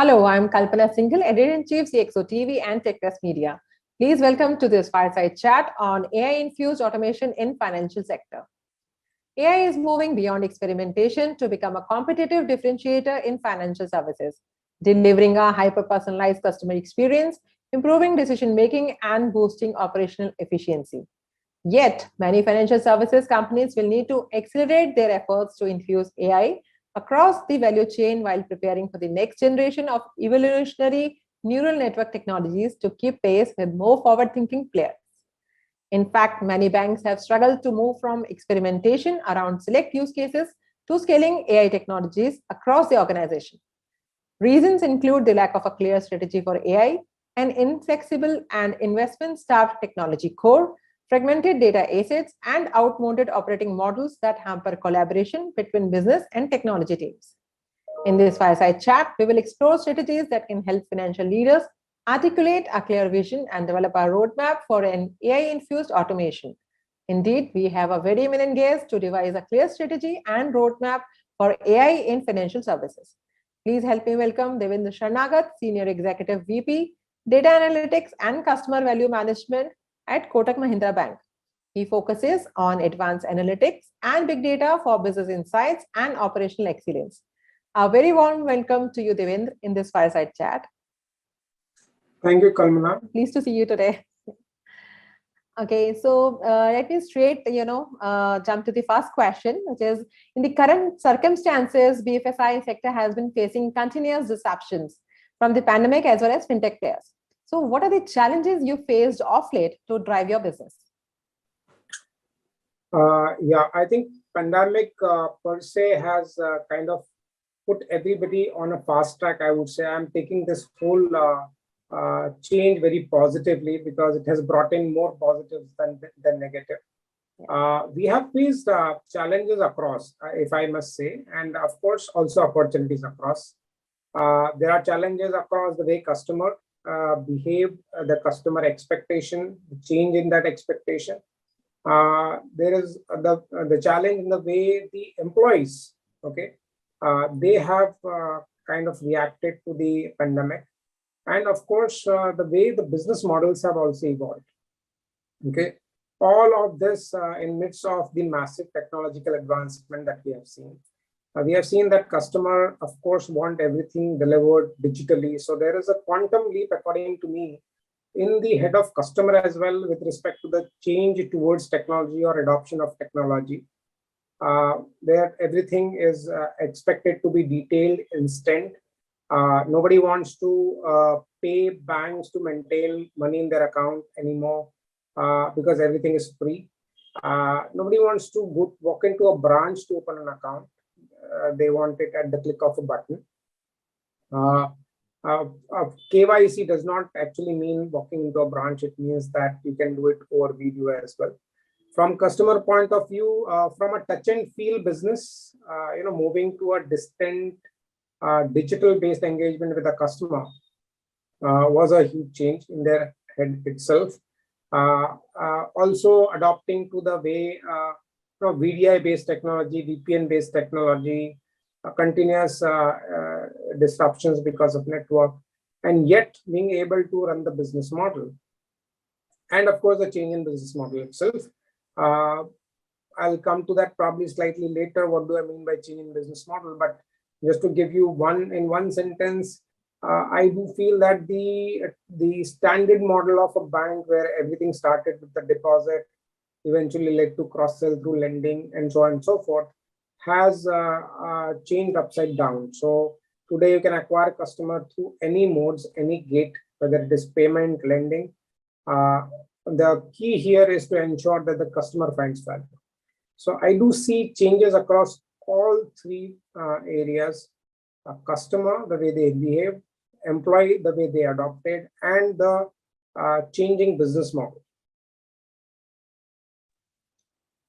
Hello, I'm Kalpana Singhal, Editor-in-Chief, CXO TV and Techplus Media. Please welcome to this fireside chat on AI-infused automation in financial sector. AI is moving beyond experimentation to become a competitive differentiator in financial services, delivering a hyper-personalized customer experience, improving decision-making, and boosting operational efficiency. Yet, many financial services companies will need to accelerate their efforts to infuse AI across the value chain while preparing for the next generation of evolutionary neural network technologies to keep pace with more forward-thinking players. In fact, many banks have struggled to move from experimentation around select use cases to scaling AI technologies across the organization. Reasons include the lack of a clear strategy for AI, an inflexible and investment-starved technology core, fragmented data assets, and outmoded operating models that hamper collaboration between business and technology teams. In this fireside chat, we will explore strategies that can help financial leaders articulate a clear vision and develop a roadmap for an AI-infused automation. Indeed, we have a very eminent guest to devise a clear strategy and roadmap for AI in financial services. Please help me welcome Devendra Sharnagat, Senior Executive VP, Data Analytics and Customer Value Management at Kotak Mahindra Bank. He focuses on advanced analytics and big data for business insights and operational excellence. A very warm welcome to you, Devendra, in this fireside chat. Thank you, Kalpana. Pleased to see you today. Okay, so let me jump to the first question, which is, in the current circumstances, BFSI sector has been facing continuous disruptions from the pandemic as well as fintech players. So what are the challenges you faced of late to drive your business? I think pandemic per se has kind of put everybody on a fast track. I would say I'm taking this whole change very positively because it has brought in more positives than negative. We have faced challenges across, if I must say, and of course also opportunities across. There are challenges across the way customer behave, the customer expectation, the change in that expectation. There is the challenge in the way the employees, they have kind of reacted to the pandemic. And of course, the way the business models have also evolved. All of this in midst of the massive technological advancement that we have seen. We have seen that customer, of course, want everything delivered digitally. So there is a quantum leap, according to me, in the head of customer as well with respect to the change towards technology or adoption of technology, where everything is expected to be detailed, instant. Nobody wants to pay banks to maintain money in their account anymore because everything is free. Nobody wants to walk into a branch to open an account. They want it at the click of a button. KYC does not actually mean walking into a branch. It means that you can do it over video as well. From customer point of view, from a touch and feel business, moving to a distant digital-based engagement with a customer was a huge change in their head itself. Also adopting to the way VDI-based technology, VPN-based technology, continuous disruptions because of network, and yet being able to run the business model. And of course, the change in business model itself. I'll come to that probably slightly later. What do I mean by change in business model? But just to give you one sentence, I do feel that the standard model of a bank where everything started with the deposit, eventually led to cross-sell through lending and so on and so forth, has changed upside down. So today you can acquire a customer through any modes, any gate, whether it is payment, lending. The key here is to ensure that the customer finds value. So I do see changes across all three areas: customer, the way they behave, employee, the way they adopted, and the changing business model.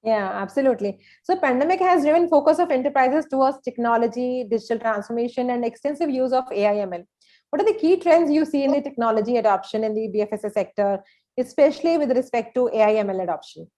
Yeah, absolutely. So pandemic has driven focus of enterprises towards technology, digital transformation, and extensive use of AI/ML. What are the key trends you see in the technology adoption in the BFSI sector, especially with respect to AI/ML adoption?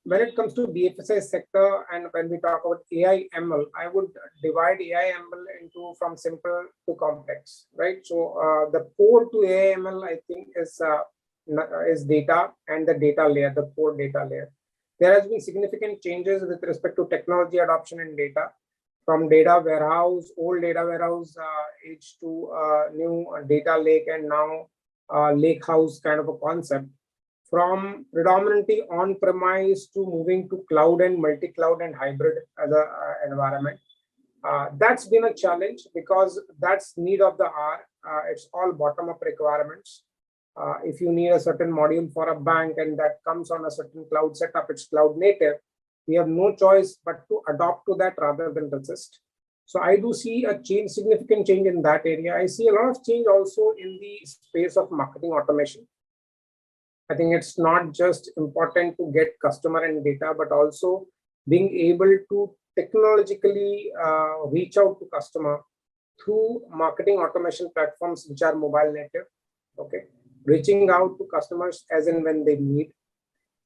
when it comes to BFSI sector and when we talk about AI ML, I would divide AI ML into from simple to complex, right? So the core to AI ML, I think, is data and the data layer, the core data layer. There has been significant changes with respect to technology adoption in data, from data warehouse, old data warehouse age to new data lake, and now lake house kind of a concept, from predominantly on-premise to moving to cloud and multi-cloud and hybrid as a environment. That's been a challenge because that's need of the hour. It's all bottom-up requirements. If you need a certain module for a bank and that comes on a certain cloud setup, it's cloud native. We have no choice but to adopt to that rather than resist. So I do see a change, significant change in that area. I see a lot of change also in the space of marketing automation. I think it's not just important to get customer and data, but also being able to technologically reach out to customer through marketing automation platforms which are mobile native, okay, reaching out to customers as and when they need.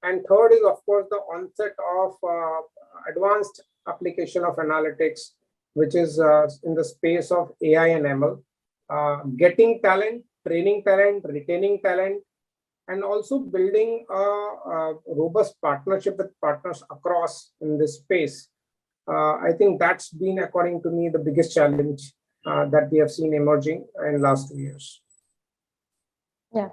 And third is, of course, the onset of advanced application of analytics, which is in the space of AI and ML, getting talent, training talent, retaining talent, and also building a robust partnership with partners across in this space. I think that's been, according to me, the biggest challenge that we have seen emerging in last 2 years. Yeah.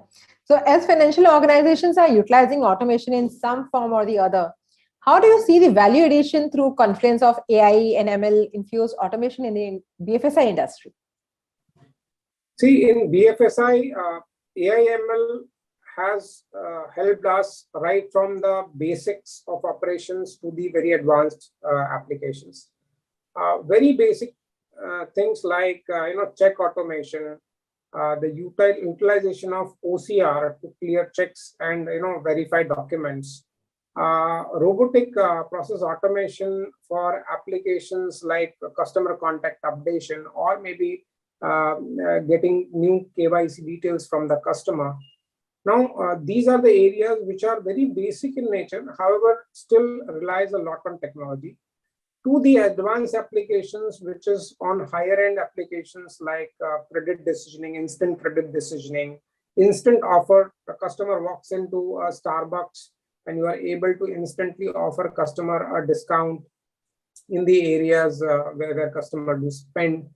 So as financial organizations are utilizing automation in some form or the other, how do you see the value addition through confluence of AI and ML infused automation in the BFSI industry? See, in BFSI, AI ML has helped us right from the basics of operations to the very advanced applications. Very basic things like check automation, the utilization of OCR to clear checks and verify documents, robotic process automation for applications like customer contact updation, or maybe getting new KYC details from the customer. Now, these are the areas which are very basic in nature, however, still relies a lot on technology. To the advanced applications, which is on higher end applications like credit decisioning, instant credit decisioning, instant offer. The customer walks into a Starbucks and you are able to instantly offer customer a discount in the areas where customer do spend.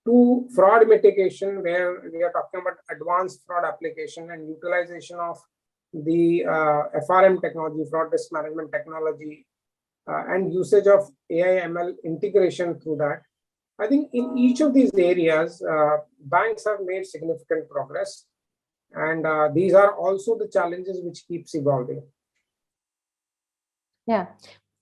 To fraud mitigation, where we are talking about advanced fraud application and utilization of the FRM technology, fraud risk management technology, and usage of AI ML integration through that. I think in each of these areas, banks have made significant progress, and these are also the challenges which keeps evolving. Yeah.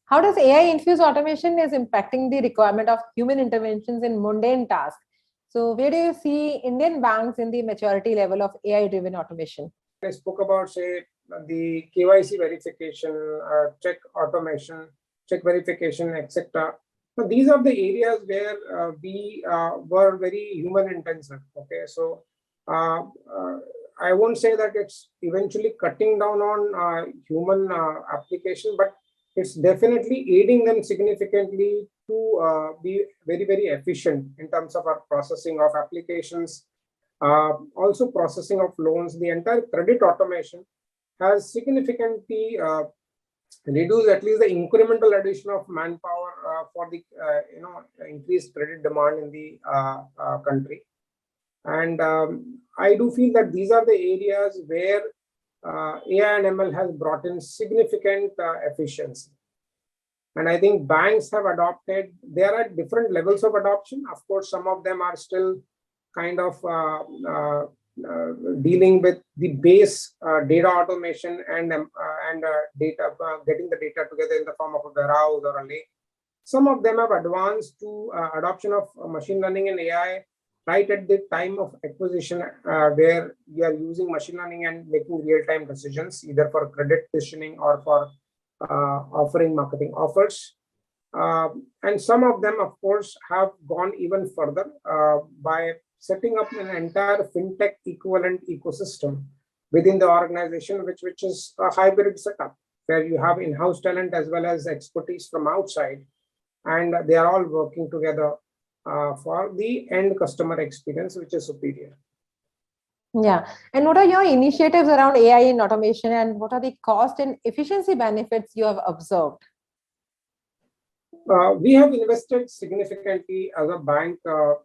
How does AI-infused automation is impacting the requirement of human interventions in mundane tasks? So where do you see Indian banks in the maturity level of AI-driven automation? I spoke about, say, the KYC verification, check automation, check verification, etc. So these are the areas where we were very human intensive. Okay, so I won't say that it's eventually cutting down on human application, but it's definitely aiding them significantly to be very, very efficient in terms of our processing of applications, also processing of loans. The entire credit automation has significantly reduced at least the incremental addition of manpower for the increased credit demand in the country. And I do feel that these are the areas where AI and ML has brought in significant efficiency. And I think banks have adopted, there are different levels of adoption. Of course, some of them are still kind of dealing with the base data automation and data, getting the data together in the form of a warehouse or a lake. Some of them have advanced to adoption of machine learning and AI right at the time of acquisition, where we are using machine learning and making real-time decisions, either for credit decisioning or for offering marketing offers. And some of them, of course, have gone even further by setting up an entire fintech equivalent ecosystem within the organization, which is a hybrid setup. where you have in-house talent as well as expertise from outside, and they are all working together for the end customer experience, which is superior. Yeah. And what are your initiatives around AI in automation, and what are the cost and efficiency benefits you have observed? We have invested significantly as a bank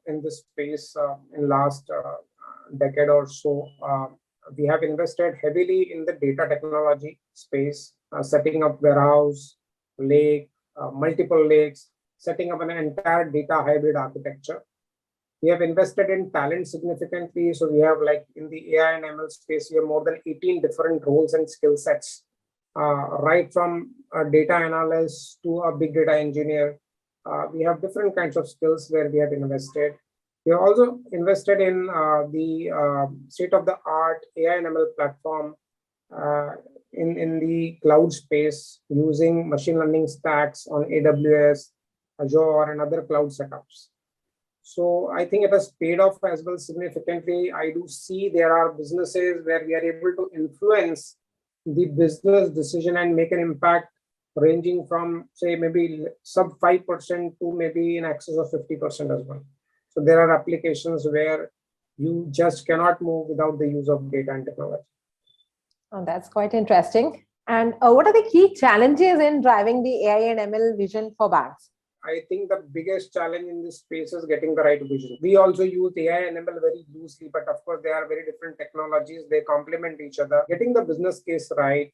in this space in last decade or so. We have invested heavily in the data technology space, setting up warehouse, lake, multiple lakes, setting up an entire data hybrid architecture. We have invested in talent significantly. So we have, like in the AI and ML space, we have more than 18 different roles and skill sets, right from a data analyst to a big data engineer. We have different kinds of skills where we have invested. We have also invested in the state-of-the-art AI and ML platform in the cloud space using machine learning stacks on AWS, Azure, and other cloud setups. So I think it has paid off as well significantly. I do see there are businesses where we are able to influence the business decision and make an impact ranging from, say, maybe sub 5% to maybe in excess of 50% as well. So there are applications where you just cannot move without the use of data and technology. Oh, that's quite interesting. And what are the key challenges in driving the AI and ML vision for banks? I think the biggest challenge in this space is getting the right vision. We also use AI and ML very loosely, but of course, they are very different technologies. They complement each other. Getting the business case right,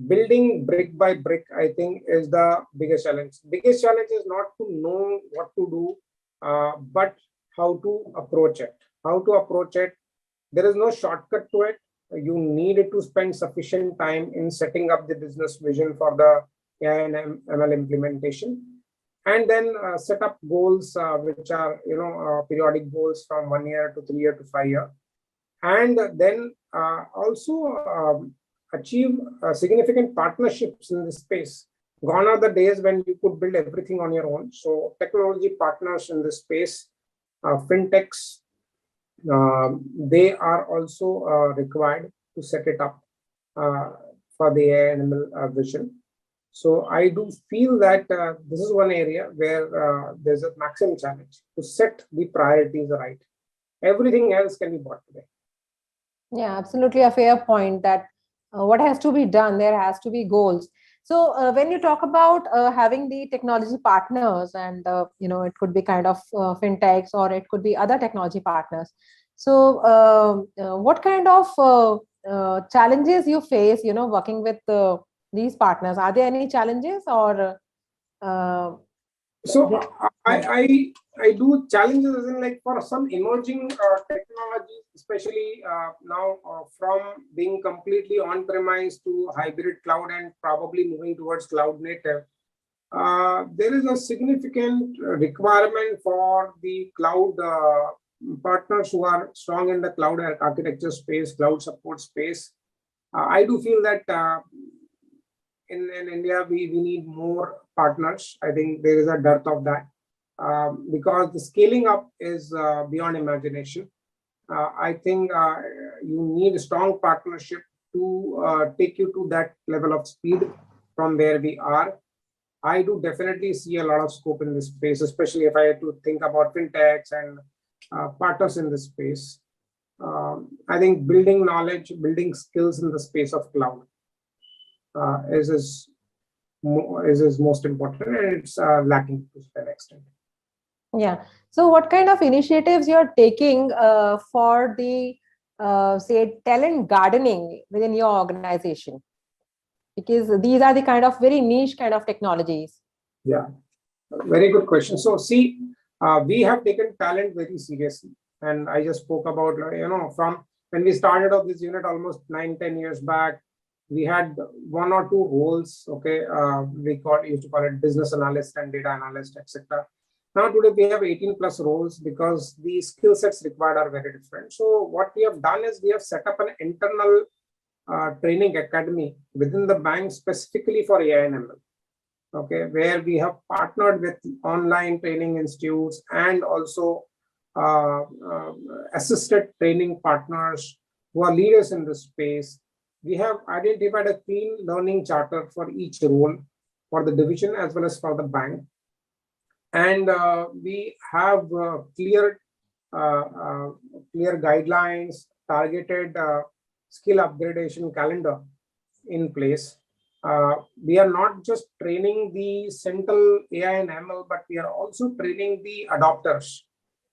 building brick by brick, I think is the biggest challenge. Biggest challenge is not to know what to do, but how to approach it. How to approach it. There is no shortcut to it. You need to spend sufficient time in setting up the business vision for the AI and ML implementation. And then set up goals, which are periodic goals from 1 year to 3 year to 5 year, and then also achieve significant partnerships in this space. Gone are the days when you could build everything on your own. So technology partners in this space, fintechs, they are also required to set it up for the AI and ML vision. So I do feel that this is one area where there's a maximum challenge to set the priorities right. Everything else can be bought today. Yeah, absolutely a fair point that what has to be done, there has to be goals. So when you talk about having the technology partners and, it could be kind of fintechs or it could be other technology partners. So what kind of challenges you face, working with these partners? Are there any challenges or? So I do challenges as in, like, for some emerging technologies, especially now from being completely on-premise to hybrid cloud and probably moving towards cloud native. There is a significant requirement for the cloud partners who are strong in the cloud architecture space, cloud support space. I do feel that in India, we need more partners. I think there is a dearth of that because the scaling up is beyond imagination. I think you need a strong partnership to take you to that level of speed from where we are. I do definitely see a lot of scope in this space, especially if I had to think about fintechs and partners in this space. I think building knowledge, building skills in the space of cloud is most important, and it's lacking to an extent. Yeah. So what kind of initiatives you're taking for the, say, talent gardening within your organization? Because these are the kind of very niche kind of technologies. Yeah, very good question. So see, we have taken talent very seriously. And I just spoke about, from when we started off this unit almost 9-10 years back, we had 1 or 2 roles. Okay, we used to call it business analyst and data analyst, etc. Now today we have 18 plus roles because the skill sets required are very different. So what we have done is we have set up an internal training academy within the bank specifically for AI and ML. Okay, where we have partnered with online training institutes and also assisted training partners who are leaders in this space. we have identified a clean learning charter for each role, for the division as well as for the bank. And we have clear guidelines, targeted skill upgradation calendar in place. We are not just training the central AI and ML, but we are also training the adopters.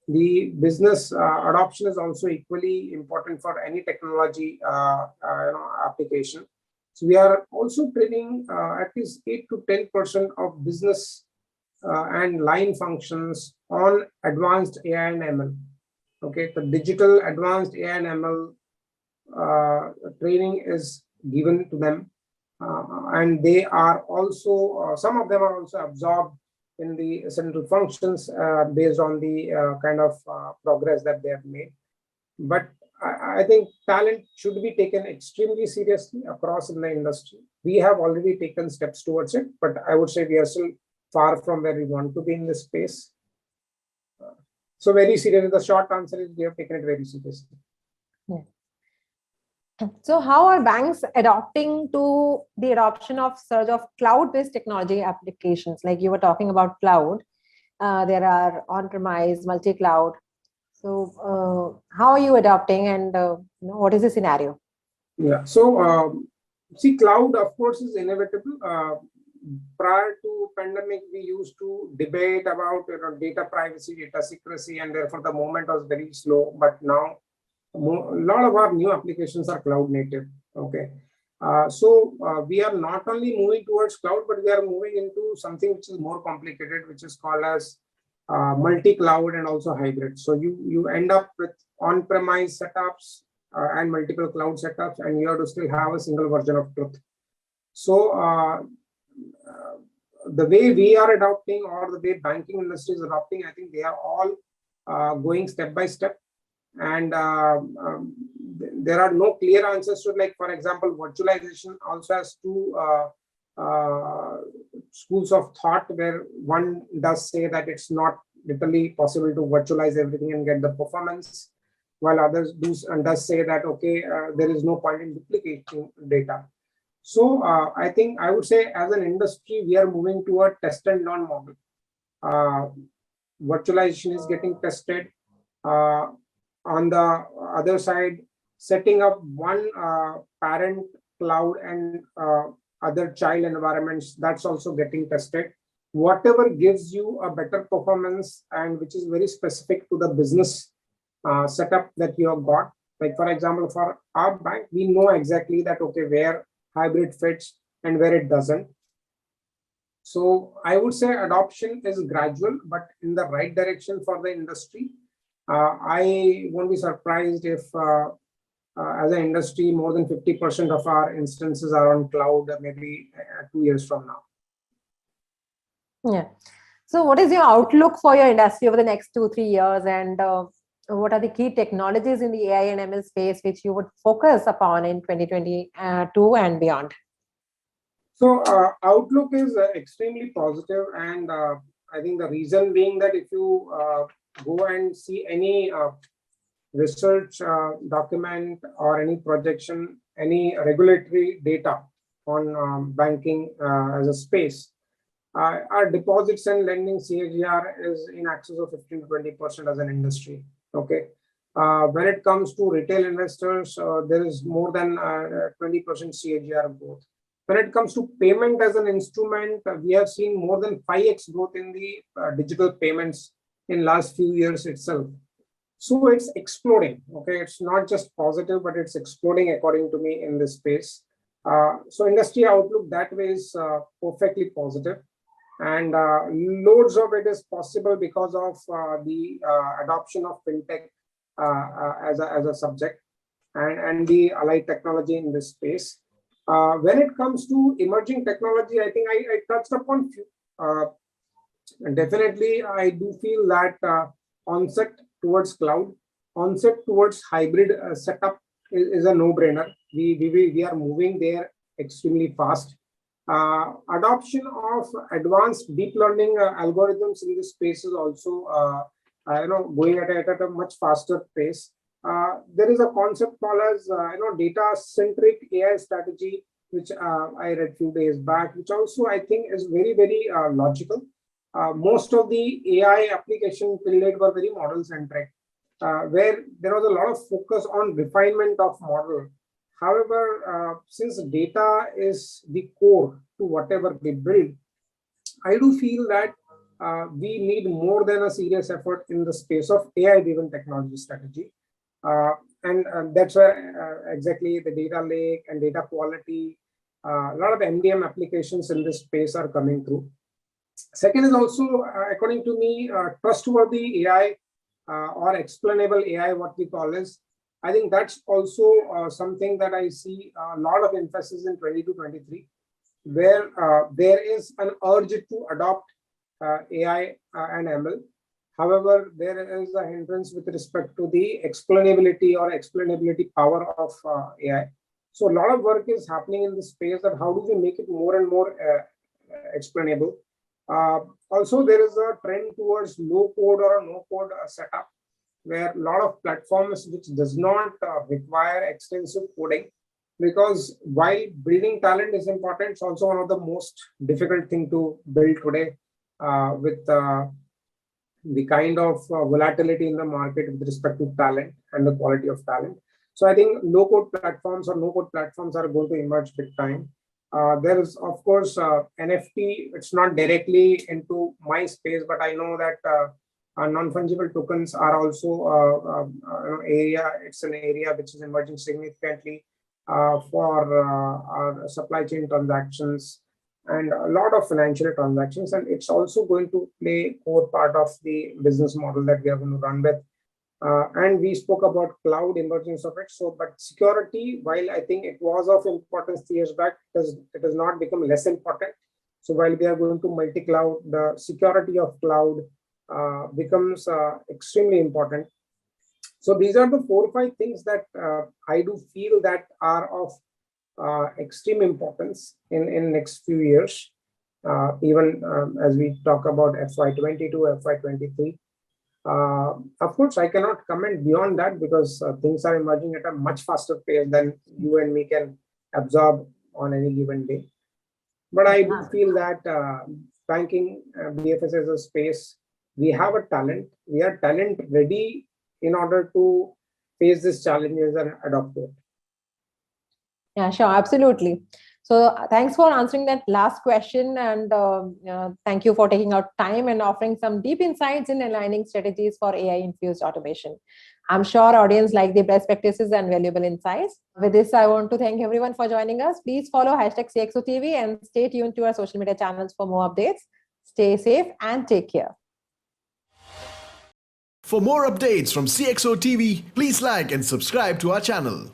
The business adoption is also equally important for any technology application. So we are also training at least 8 to 10% of business and line functions on advanced AI and ML. Okay, the digital advanced AI and ML training is given to them, and they are also some of them are also absorbed in the central functions based on the kind of progress that they have made. But I think talent should be taken extremely seriously across in the industry. We have already taken steps towards it, but I would say we are still far from where we want to be in this space. So very seriously, the short answer is we have taken it very seriously. Yeah. So how are banks adopting to the adoption of surge of cloud-based technology applications? Like you were talking about cloud, there are on-premise, multi-cloud. So how are you adopting, and what is the scenario? Yeah, so see, cloud of course is inevitable. Prior to pandemic, we used to debate about data privacy, data secrecy, and therefore the movement was very slow. But now a lot of our new applications are cloud native. Okay, so we are not only moving towards cloud, but we are moving into something which is more complicated, which is called as multi-cloud and also hybrid. So you end up with on-premise setups and multiple cloud setups, and you have to still have a single version of truth. So the way we are adopting, or the way banking industry is adopting, I think they are all going step by step. And there are no clear answers to, like, for example, virtualization also has two schools of thought, where one does say that it's not literally possible to virtualize everything and get the performance, while others does say that, okay, there is no point in duplicating data. So I think I would say as an industry, we are moving to a test and learn model. Virtualization is getting tested. On the other side, setting up one parent cloud and other child environments, that's also getting tested. Whatever gives you a better performance and which is very specific to the business setup that you have got. Like, for example, for our bank, we know exactly that, okay, where hybrid fits and where it doesn't. So I would say adoption is gradual, but in the right direction for the industry. I won't be surprised if as an industry, more than 50% of our instances are on cloud maybe 2 years from now. Yeah. So what is your outlook for your industry over the next 2-3 years? And what are the key technologies in the AI and ML space which you would focus upon in 2022 and beyond? So outlook is extremely positive, and I think the reason being that if you go and see any research document or any projection, any regulatory data on banking as a space, our deposits and lending CAGR is in excess of 15 to 20% as an industry. Okay. When it comes to retail investors, there is more than 20% CAGR growth. When it comes to payment as an instrument, we have seen more than 5x growth in the digital payments in last few years itself. So it's exploding. Okay, it's not just positive, but it's exploding according to me in this space. So industry outlook that way is perfectly positive, and loads of it is possible because of the adoption of fintech as a subject and the allied technology in this space. When it comes to emerging technology, I think I touched upon few. Definitely, I do feel that onset towards cloud, onset towards hybrid setup is a no-brainer. We are moving there extremely fast. Adoption of advanced deep learning algorithms in this space is also going at a much faster pace. there is a concept called as data-centric AI strategy, which I read few days back, which also I think is very logical. Most of the AI application till date were very model-centric, where there was a lot of focus on refinement of model. However, since data is the core to whatever we build, I do feel that we need more than a serious effort in the space of AI-driven technology strategy. And that's where exactly the data lake and data quality, a lot of MDM applications in this space are coming through. Second is also, according to me, trustworthy AI or explainable AI, what we call is, I think that's also something that I see a lot of emphasis in 22-23, where there is an urge to adopt AI and ML. However, there is a hindrance with respect to the explainability or explainability power of AI. So a lot of work is happening in this space that how do we make it more and more explainable. Also, there is a trend towards low code or a no code setup, where a lot of platforms which does not require extensive coding, because while building talent is important, it's also one of the most difficult thing to build today with the kind of volatility in the market with respect to talent and the quality of talent. So I think low code platforms or no code platforms are going to emerge big time. There is, of course, NFT. It's not directly into my space, but I know that non-fungible tokens are also area. It's an area which is emerging significantly for our supply chain transactions and a lot of financial transactions, and it's also going to play a core part of the business model that we are going to run with. And we spoke about cloud emergence of it. So, but security, while I think it was of importance 3 years back, it has not become less important. So while we are going to multi-cloud, the security of cloud becomes extremely important. So these are the 4 or 5 things that I do feel that are of extreme importance in next few years, even as we talk about FY22, FY23. Of course, I cannot comment beyond that because things are emerging at a much faster pace than you and me can absorb on any given day. But I do feel that banking, BFSI as a space, we have a talent. We are talent ready in order to face these challenges and adopt it. Yeah, sure, absolutely. So thanks for answering that last question, and thank you for taking out time and offering some deep insights in aligning strategies for AI-infused automation. I'm sure audience like the best practices and valuable insights. With this, I want to thank everyone for joining us. Please follow #CXOTV and stay tuned to our social media channels for more updates. Stay safe and take care. For more updates from CXO TV, please like and subscribe to our channel.